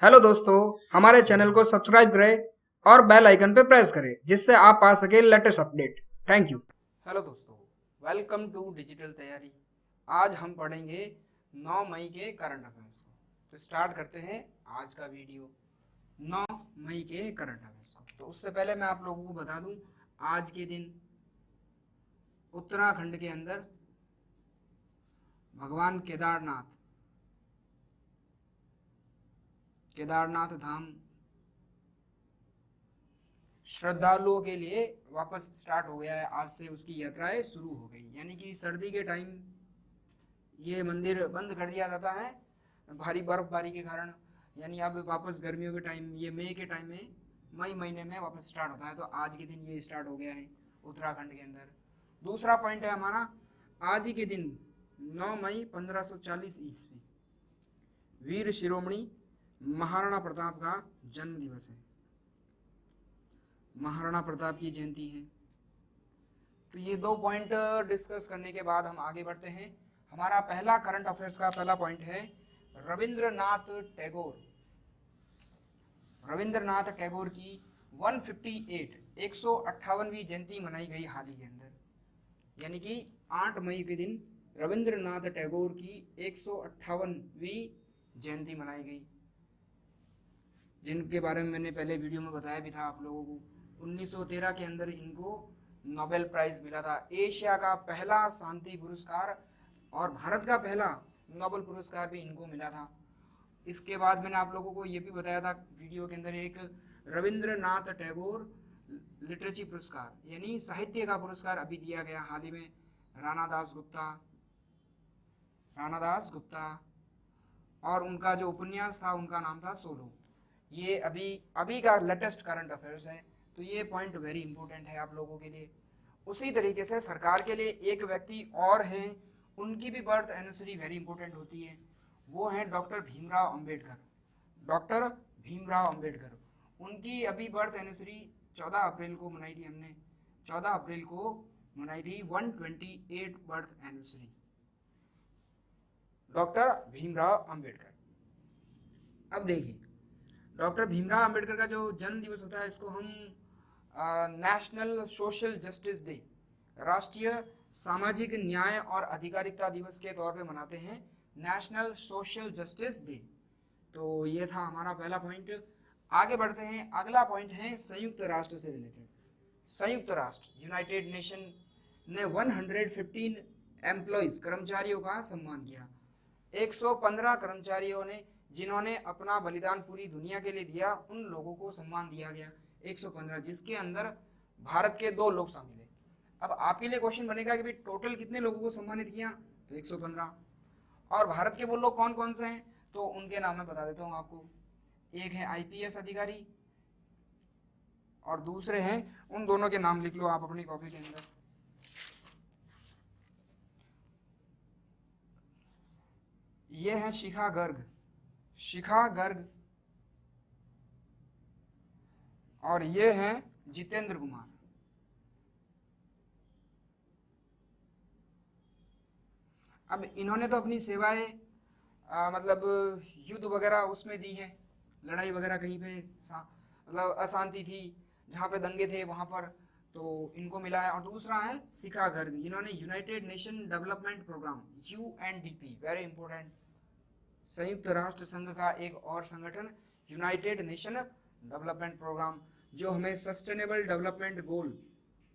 Hello दोस्तों, हमारे channel को सब्सक्राइब करें और बेल आइकन पे प्रेस करें जिससे आप पा सकें latest update. Thank you. Hello दोस्तों, वेलकम टू डिजिटल तैयारी। आज हम पढ़ेंगे 9 मई के करंट अफेयर्स को। तो स्टार्ट करते हैं आज का वीडियो 9 मई के करंट अफेयर्स को। तो उससे पहले मैं आप लोगों को बता दूं, आज के दिन उत्तराखंड के अंदर भगवान केदारनाथ धाम श्रद्धालुओं के लिए वापस स्टार्ट हो गया है। आज से उसकी यात्राएं शुरू हो गई, यानी कि सर्दी के टाइम ये मंदिर बंद कर दिया जाता है भारी बर्फबारी के कारण। यानी अब वापस गर्मियों के टाइम, ये मई के टाइम में, मई महीने में वापस स्टार्ट होता है। तो आज के दिन ये स्टार्ट हो गया है उत्तराखंड के अंदर। दूसरा पॉइंट है हमारा, आज ही के दिन 9 मई 1540 ईस्वी वीर शिरोमणि महाराणा प्रताप का जन्म दिवस है। महाराणा प्रताप की जयंती है। तो ये दो पॉइंट डिस्कस करने के बाद हम आगे बढ़ते हैं। हमारा पहला करंट अफेयर्स का पहला पॉइंट है रविंद्रनाथ टैगोर। रविंद्रनाथ टैगोर की 158वीं जयंती मनाई गई हाल ही के अंदर, यानी कि 8 मई के दिन रविंद्रनाथ टैगोर की 158वीं जयंती मनाई गई, जिनके बारे में मैंने पहले वीडियो में बताया भी था आप लोगों को। 1913 के अंदर इनको नोबेल प्राइज मिला था, एशिया का पहला शांति पुरस्कार और भारत का पहला नोबेल पुरस्कार भी इनको मिला था। इसके बाद मैंने आप लोगों को ये भी बताया था वीडियो के अंदर, एक रविंद्रनाथ टैगोर लिटरेचर पुरस्कार यानी साहित्य का पुरस्कार अभी दिया गया हाल ही में राणा दास गुप्ता, और उनका जो उपन्यास था उनका नाम था सोलो। ये अभी का लेटेस्ट करंट अफेयर्स है, तो ये पॉइंट वेरी इंपॉर्टेंट है आप लोगों के लिए। उसी तरीके से सरकार के लिए एक व्यक्ति और हैं, उनकी भी बर्थ एनिवर्सरी वेरी इंपॉर्टेंट होती है। वो हैं डॉक्टर भीमराव अंबेडकर। उनकी अभी बर्थ एनिवर्सरी 14 अप्रैल को मनाई थी हमने। 14 अप्रैल को मनाई थी 128 birth anniversary doctor Bhimrao Ambedkar. अब देखिए, डॉक्टर भीमराव अंबेडकर का जो जन्म दिवस होता है, इसको हम नेशनल सोशल जस्टिस डे, राष्ट्रीय सामाजिक न्याय और अधिकारिता दिवस के तौर पे मनाते हैं, नेशनल सोशल जस्टिस डे। तो ये था हमारा पहला पॉइंट। आगे बढ़ते हैं, अगला पॉइंट है संयुक्त राष्ट्र से रिलेटेड। संयुक्त राष्ट्र यूनाइटेड नेशन ने 115 एम्प्लॉइज कर्मचारियों का सम्मान किया। 115 कर्मचारियों ने जिन्होंने अपना बलिदान पूरी दुनिया के लिए दिया, उन लोगों को सम्मान दिया गया 115, जिसके अंदर भारत के 2 लोग शामिल हैं। अब आपके लिए क्वेश्चन बनेगा कि भाई टोटल कितने लोगों को सम्मानित किया, तो 115। और भारत के वो लोग कौन कौन से हैं, तो उनके नाम मैं बता देता हूँ आपको। एक है IPS अधिकारी और दूसरे हैं, उन दोनों के नाम लिख लो आप अपनी कॉपी के अंदर। ये है शिखा गर्ग और ये हैं जितेंद्र कुमार। अब इन्होंने तो अपनी सेवाएं मतलब युद्ध वगैरह उसमें दी है, लड़ाई वगैरह कहीं पे मतलब अशांति थी, जहाँ पे दंगे थे वहाँ पर, तो इनको मिला है। और दूसरा है शिखा गर्ग, इन्होंने United Nation Development Programme UNDP, very important, संयुक्त राष्ट्र संघ का एक और संगठन, यूनाइटेड नेशन डेवलपमेंट प्रोग्राम, जो हमें सस्टेनेबल डेवलपमेंट गोल,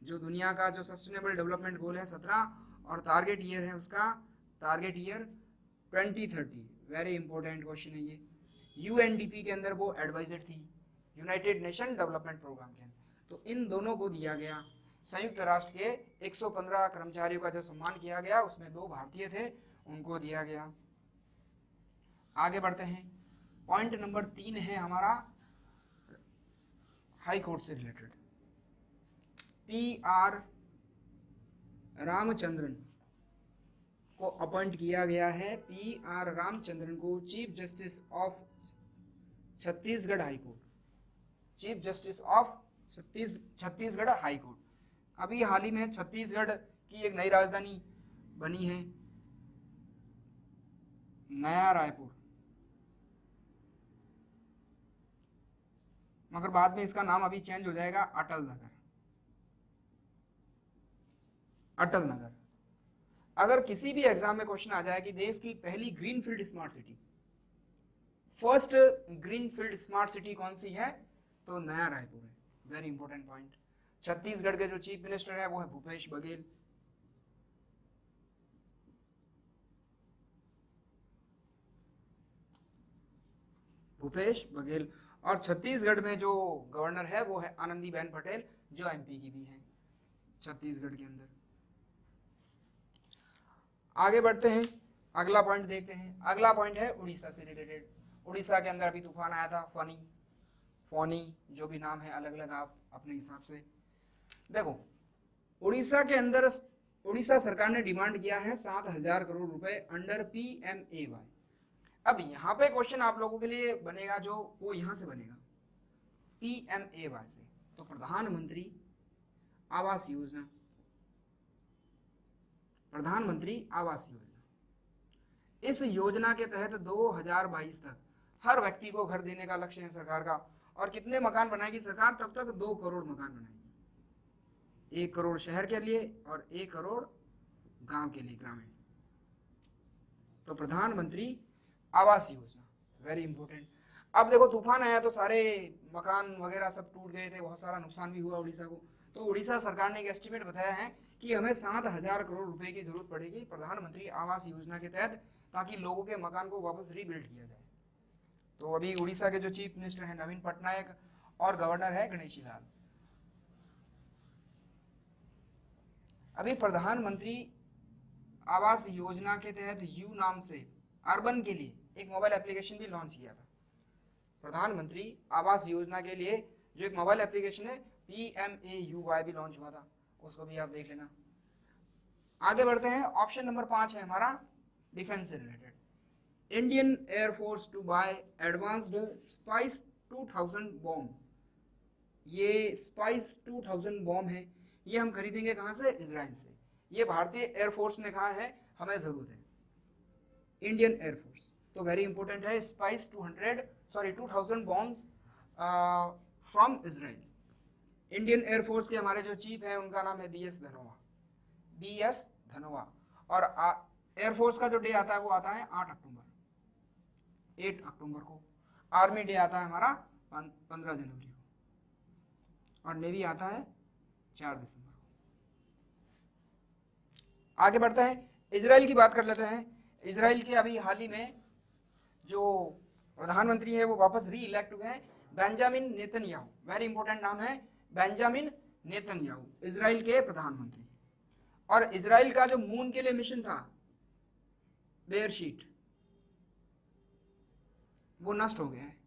जो दुनिया का जो सस्टेनेबल डेवलपमेंट गोल है 17, और टारगेट ईयर है उसका target year 2030, very important question है ये। UNDP के अंदर वो एडवाइजर थी, यूनाइटेड नेशन डेवलपमेंट प्रोग्राम के अंदर। तो इन दोनों को दिया गया, संयुक्त राष्ट्र के 115 कर्मचारियों का जो सम्मान किया गया, उसमें 2 भारतीय थे, उनको दिया गया। आगे बढ़ते हैं, पॉइंट नंबर 3 है हमारा हाई कोर्ट से रिलेटेड। PR रामचंद्रन को अपॉइंट किया गया है, PR रामचंद्रन को chief justice of Chhattisgarh high court, chief justice of Chhattisgarh high court. अभी हाल ही में छत्तीसगढ़ की एक नई राजधानी बनी है, नया रायपुर। मगर बाद में इसका नाम अभी चेंज हो जाएगा अटल नगर। अटल नगर। अगर किसी भी एग्जाम में क्वेश्चन आ जाए कि देश की पहली greenfield smart city, first greenfield smart city कौन सी है, तो नया रायपुर है। Very important point. छत्तीसगढ़ के जो चीफ मिनिस्टर है वो है भूपेश बघेल। भूपेश बघेल। और छत्तीसगढ़ में जो गवर्नर है वो है आनंदीबेन पटेल, जो एमपी की भी है छत्तीसगढ़ के अंदर। आगे बढ़ते हैं, अगला पॉइंट देखते हैं। अगला पॉइंट है उड़ीसा से रिलेटेड। उड़ीसा के अंदर अभी तूफान आया था, फोनी, जो भी नाम है अलग अलग आप अपने हिसाब से। देखो, उड़ीसा के अंदर उड़ीसा सरकार ने डिमांड किया है 7,000 करोड़ रुपए अंडर PMAY। अब यहाँ पे क्वेश्चन आप लोगों के लिए बनेगा जो वो यहाँ से बनेगा PMAY से, तो प्रधानमंत्री आवास योजना। प्रधानमंत्री आवास योजना, इस योजना के तहत 2022 तक हर व्यक्ति को घर देने का लक्ष्य है सरकार का। और कितने मकान बनाएगी सरकार तब तक? 2 करोड़ मकान बनाएगी। 1 करोड़ शहर के लिए और 1 करोड़ गांव के लिए, ग्रामीण। तो प्रधानमंत्री आवास योजना, वेरी इंपॉर्टेंट। अब देखो, तूफान आया तो सारे मकान वगैरह सब टूट गए थे, बहुत सारा नुकसान भी हुआ उड़ीसा को। तो उड़ीसा सरकार ने एक एस्टिमेट बताया है कि हमें 7,000 करोड़ रुपए की जरूरत पड़ेगी प्रधानमंत्री आवास योजना के तहत, ताकि लोगों के मकान को वापस रीबिल्ड किया जाए। तो अभी उड़ीसा के जो चीफ मिनिस्टर हैं नवीन पटनायक और गवर्नर है गणेशी लाल। अभी प्रधानमंत्री आवास योजना के तहत यू नाम से अर्बन के लिए एक मोबाइल एप्लीकेशन भी लॉन्च किया था। प्रधानमंत्री आवास योजना के लिए जो एक मोबाइल एप्लीकेशन है PMAUY भी लॉन्च हुआ था, उसको भी आप देख लेना। आगे बढ़ते हैं, ऑप्शन नंबर 5 है हमारा डिफेंस से रिलेटेड। Indian Air Force to buy advanced Spice 2000 bomb. ये स्पाइस 2000 बॉम्ब है, ये हम खरीदेंगे कहां से? इजराइल से। ये भारतीय एयरफोर्स ने कहा है हमें जरूरत है, इंडियन एयरफोर्स। तो वेरी इंपॉर्टेंट है, spice 2000 bombs from Israel. Indian air force के हमारे जो चीफ है उनका नाम है BS धनोआ। और एयरफोर्स का जो डे आता है वो आता है 8 अक्टूबर को। आर्मी डे आता है हमारा 15 जनवरी को, और नेवी आता है 4 दिसंबर को। आगे बढ़ते हैं, इजराइल की बात कर लेते हैं। इजराइल के अभी हाल ही में जो प्रधानमंत्री है वो वापस री इलेक्ट हुए हैं, बेंजामिन नेतन्याहू। वेरी इंपॉर्टेंट नाम है, बेंजामिन नेतन्याहू, इजराइल के प्रधानमंत्री। और इजराइल का जो मून के लिए मिशन था बेयर शीट, वो नष्ट हो गया है।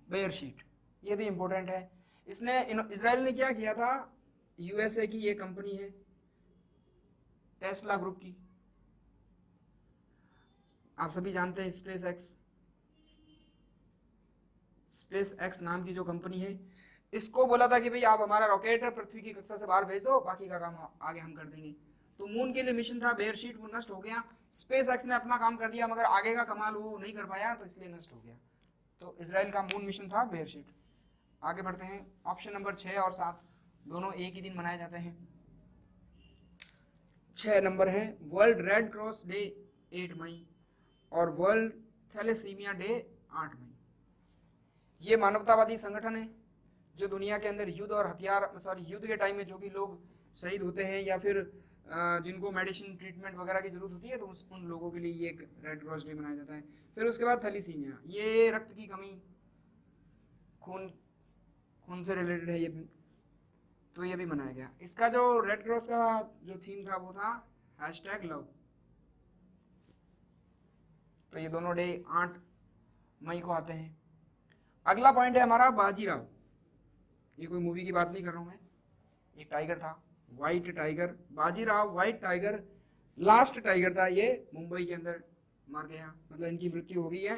बेयर शीट, ये भी इंपॉर्टेंट है। इसने इजराइल ने क्या किया था, USA की ये कंपनी है टेस्ला ग्रुप की, आप सभी जानते हैं स्पेस एक्स नाम की जो कंपनी है, इसको बोला था कि भाई आप हमारा रॉकेट पृथ्वी की कक्षा से बाहर भेज दो, बाकी का काम आगे हम कर देंगे। तो मून के लिए मिशन था बेयर शीट, वो नष्ट हो गया। स्पेस एक्स ने अपना काम कर दिया मगर आगे का कमाल वो नहीं कर पाया, तो इसलिए नष्ट हो गया। तो इजराइल का मून मिशन था बेयर शीट। आगे बढ़ते हैं, ऑप्शन नंबर 6 और 7 दोनों एक ही दिन मनाए जाते हैं। 6 नंबर है वर्ल्ड रेड क्रॉस डे 8 मई और वर्ल्ड थैलेसीमिया डे 8 मई। ये मानवतावादी संगठन है जो दुनिया के अंदर युद्ध के टाइम में जो भी लोग शहीद होते हैं या फिर जिनको मेडिसिन ट्रीटमेंट वगैरह की जरूरत होती है, तो उन लोगों के लिए ये एक रेड क्रॉस डे मनाया जाता है। फिर उसके बाद थैलेसीमिया, ये रक्त की कमी, खून से रिलेटेड है ये भी, तो ये भी मनाया गया। इसका जो रेड क्रॉस का जो थीम था वो था #लव। तो ये दोनों डे 8 मई को आते हैं। अगला पॉइंट है हमारा बाजीराव। ये कोई मूवी की बात नहीं कर रहा हूं मैं, एक टाइगर था white tiger, Bajirao white tiger, last tiger था। ये मुंबई के अंदर मर गया, मतलब इनकी मृत्यु हो गई है।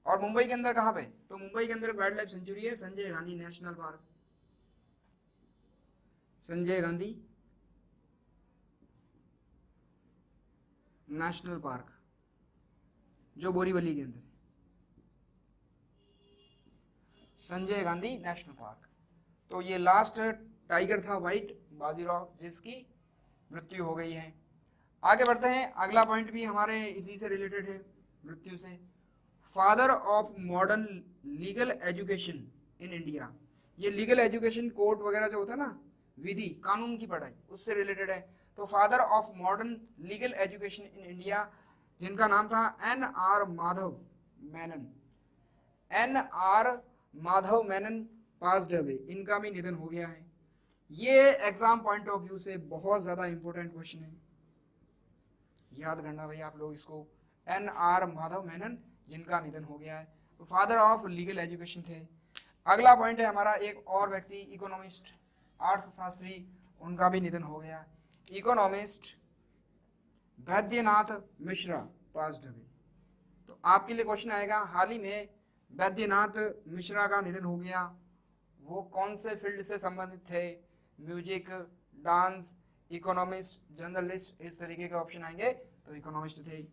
और मुंबई के अंदर कहाँ पे? तो मुंबई के अंदर वाइल्ड लाइफ सेंचुरी है Sanjay Gandhi national park, Sanjay Gandhi national park जो बोरीवली के अंदर है। Sanjay Gandhi national park. तो ये लास्ट टाइगर था व्हाइट बाजीराव, जिसकी मृत्यु हो गई है। आगे बढ़ते हैं, अगला पॉइंट भी हमारे इसी से रिलेटेड है, मृत्यु से। Father of modern legal education in India. ये लीगल एजुकेशन कोर्ट वगैरह जो होता है ना, विधि कानून की पढ़ाई, उससे रिलेटेड है। तो father of modern legal education in India, जिनका नाम था N.R. Madhav Menon. N.R. Madhav Menon passed away, इनका भी निधन हो गया है। ये एग्जाम पॉइंट ऑफ व्यू से बहुत ज्यादा इंपॉर्टेंट क्वेश्चन है, याद करना भाई आप लोग इसको। N.R. माधव मेनन, जिनका निधन हो गया है, तो फादर ऑफ लीगल एजुकेशन थे। अगला पॉइंट है हमारा, एक और व्यक्ति इकोनॉमिस्ट, अर्थशास्त्री, उनका भी निधन हो गया। Economist Vaidyanath Mishra passed away. तो आपके लिए क्वेश्चन आएगा, हाल ही में वैद्यनाथ मिश्रा का निधन हो गया, वो कौन से फील्ड से संबंधित थे? म्यूजिक, डांस, इकोनॉमिस्ट, जर्नलिस्ट, इस तरीके के ऑप्शन आएंगे, तो इकोनॉमिस्ट थे।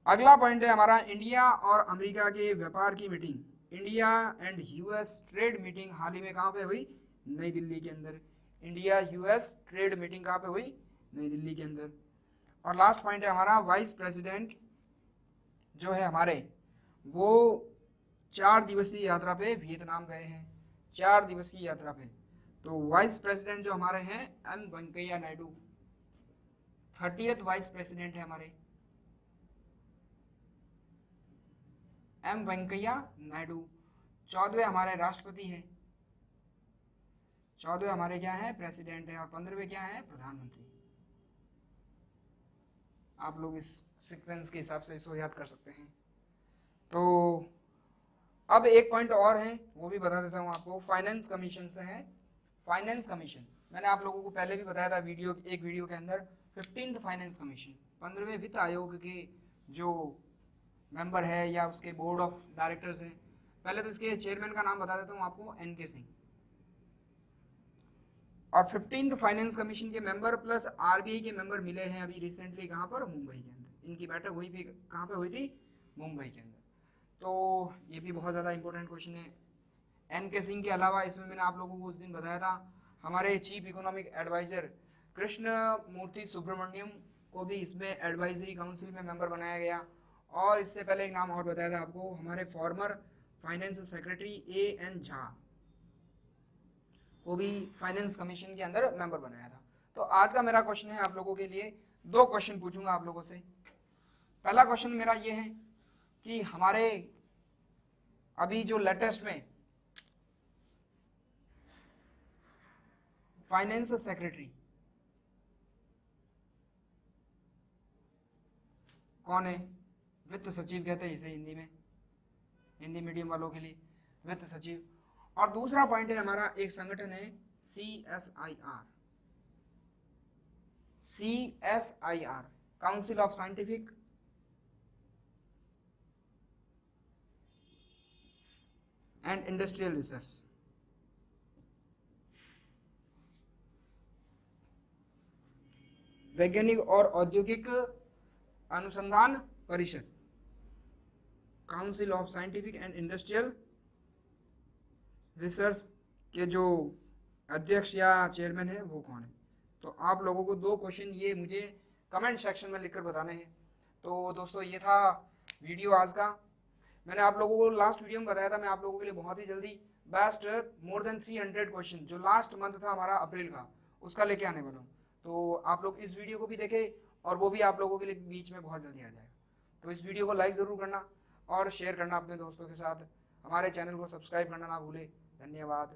अगला पॉइंट है हमारा, इंडिया और अमेरिका के व्यापार की meeting, India and US trade meeting हाल ही में कहाँ पे हुई? नई दिल्ली के अंदर। इंडिया यूएस ट्रेड मीटिंग कहाँ पे हुई? नई दिल्ली के अंदर। और लास्ट पॉइंट है हमारा, वाइस प्रेसिडेंट जो है हमारे, वो 4 दिवसीय यात्रा पे वियतनाम गए हैं, 4 दिवसीय यात्रा पे। तो वाइस प्रेसिडेंट जो हमारे हैं M Venkaiah Naidu, 30th vice president है हमारे एम वेंकैया नायडू। 14वें हमारे राष्ट्रपति हैं, 14वें हमारे क्या है? प्रेसिडेंट है। और 15वें क्या है? प्रधानमंत्री। आप लोग इस सीक्वेंस के हिसाब से इसको याद कर सकते हैं। तो अब एक पॉइंट और है, वो भी बता देता हूँ आपको, फाइनेंस कमीशन से है। फाइनेंस कमीशन मैंने आप लोगों को पहले भी बताया था एक वीडियो के अंदर। 15th फाइनेंस कमीशन, 15वें वित्त आयोग के जो मेंबर है या उसके बोर्ड ऑफ डायरेक्टर्स हैं, पहले तो इसके चेयरमैन का नाम बता देता हूँ आपको, NK सिंह। और 15th फाइनेंस कमीशन के मेंबर प्लस RBI के मेंबर मिले हैं अभी रिसेंटली, कहाँ पर? मुंबई के अंदर। इनकी बैठक हुई भी कहाँ पे हुई थी? मुंबई के अंदर। तो ये भी बहुत ज़्यादा इंपॉर्टेंट क्वेश्चन है। NK सिंह के अलावा इसमें मैंने आप लोगों को उस दिन बताया था, हमारे चीफ इकोनॉमिक एडवाइजर कृष्ण मूर्ति सुब्रमण्यम को भी इसमें एडवाइजरी काउंसिल में मेंबर बनाया गया। और इससे पहले एक नाम और बताया था आपको, हमारे former finance secretary AN Jha को भी फाइनेंस कमीशन के अंदर मेंबर बनाया था। तो आज का मेरा क्वेश्चन है आप लोगों के लिए, 2 क्वेश्चन पूछूंगा आप लोगों से। पहला क्वेश्चन मेरा ये है कि हमारे अभी जो लेटेस्ट में फाइनेंस सेक्रेटरी कौन है? वित्त सचिव कहते हैं इसे हिंदी में, हिंदी मीडियम वालों के लिए वित्त सचिव। और दूसरा पॉइंट है हमारा, एक संगठन है CSIR, council of scientific and industrial research. वैज्ञानिक और औद्योगिक अनुसंधान परिषद, council of scientific and industrial research के जो अध्यक्ष या चेयरमैन है वो कौन है? तो आप लोगों को 2 क्वेश्चन ये मुझे कमेंट सेक्शन में लिखकर बताने हैं। तो दोस्तों ये था वीडियो आज का। मैंने आप लोगों को लास्ट वीडियो में बताया था, मैं आप लोगों के लिए बहुत ही जल्दी बेस्ट मोर देन 300 क्वेश्चन जो लास्ट मंथ था हमारा अप्रैल का, उसका लेके आने वाला हूँ। तो आप लोग इस वीडियो को भी देखें और वो भी आप लोगों के लिए बीच में बहुत जल्दी आ जाएगा। तो इस वीडियो को लाइक ज़रूर करना और शेयर करना अपने दोस्तों के साथ। हमारे चैनल को सब्सक्राइब करना ना भूले। धन्यवाद।